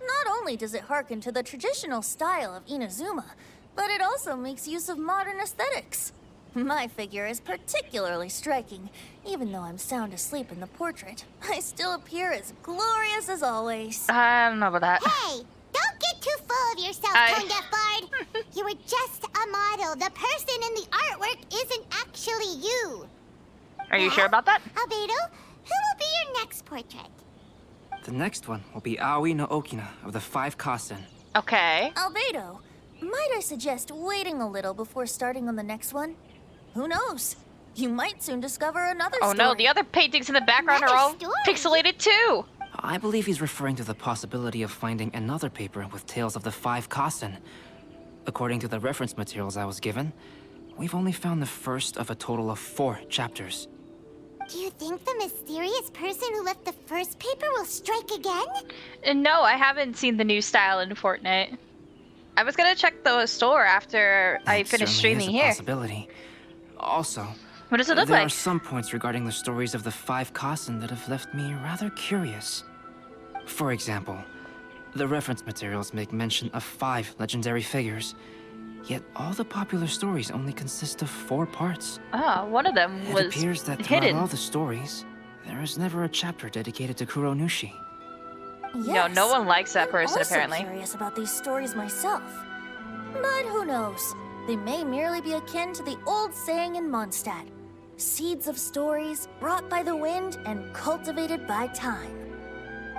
Not only does it harken to the traditional style of Inazuma, but it also makes use of modern aesthetics. My figure is particularly striking. Even though I'm sound asleep in the portrait, I still appear as glorious as always. I don't know about that. Hey, don't get too full of yourself, tone-deaf bard. You were just a model. The person in the artwork isn't actually you. Are you sure about that? Albedo, who will be your next portrait. The next one will be Aoi no Okina of the 5 Kasen. Okay. Albedo, might I suggest waiting a little before starting on the next one? Who knows? You might soon discover another Oh story. no, the other paintings in the background are all pixelated too! I believe he's referring to the possibility of finding another paper with tales of the 5 Kasen. According to the reference materials I was given, we've only found the first of a total of 4 chapters. Do you think the mysterious person who left the first paper will strike again? No, I haven't seen the new style in Fortnite. I was gonna check the store after I finished streaming here. Possibility. Also, what does it look there like? are some points regarding the stories of the 5 Kasen that have left me rather curious. For example, the reference materials make mention of 5 legendary figures, yet all the popular stories only consist of 4 parts. Ah, one of them was It appears that throughout hidden. all the stories, there is never a chapter dedicated to Kuronushi. Yes, no one likes that person, I'm also apparently. Curious about these stories myself, but who knows? They may merely be akin to the old saying in Mondstadt: seeds of stories brought by the wind and cultivated by time.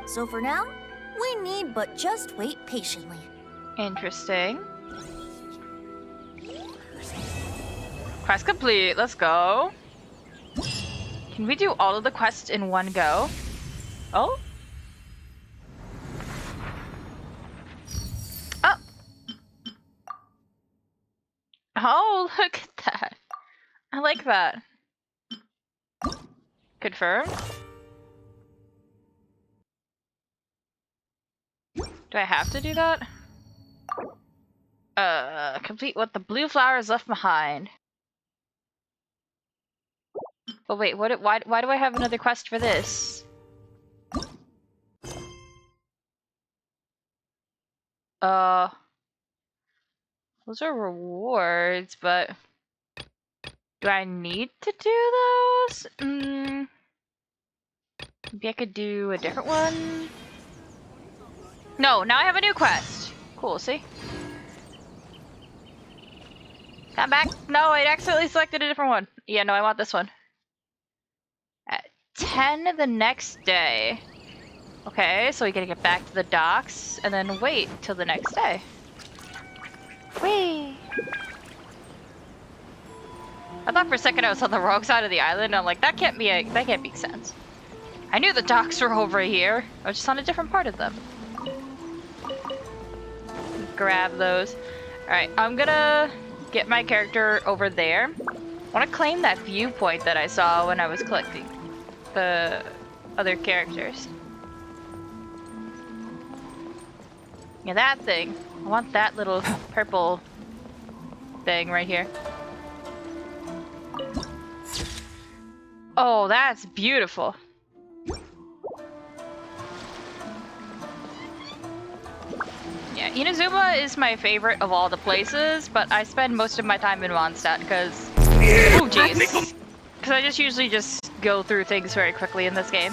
So for now, we need but just wait patiently. Interesting. Quest complete, let's go. Can we do all of the quests in one go? Oh? Oh! Oh, look at that. I like that. Confirm. Do I have to do that? Complete what the blue flowers left behind. But wait, why do I have another quest for this? Those are rewards, but do I need to do those? Maybe I could do a different one. No, now I have a new quest. Cool, see? Come back. No, I accidentally selected a different one. Yeah, no, I want this one. At 10 the next day. Okay, so we gotta get back to the docks and then wait till the next day. Whee! I thought for a second I was on the wrong side of the island. I'm like, that can't make sense. I knew the docks were over here. I was just on a different part of them. Grab those. Alright, I'm gonna get my character over there. I want to claim that viewpoint that I saw when I was collecting the other characters. Yeah, that thing. I want that little purple thing right here. Oh, that's beautiful. Yeah, Inazuma is my favorite of all the places, but I spend most of my time in Mondstadt because... Oh, jeez. Because I just usually just go through things very quickly in this game.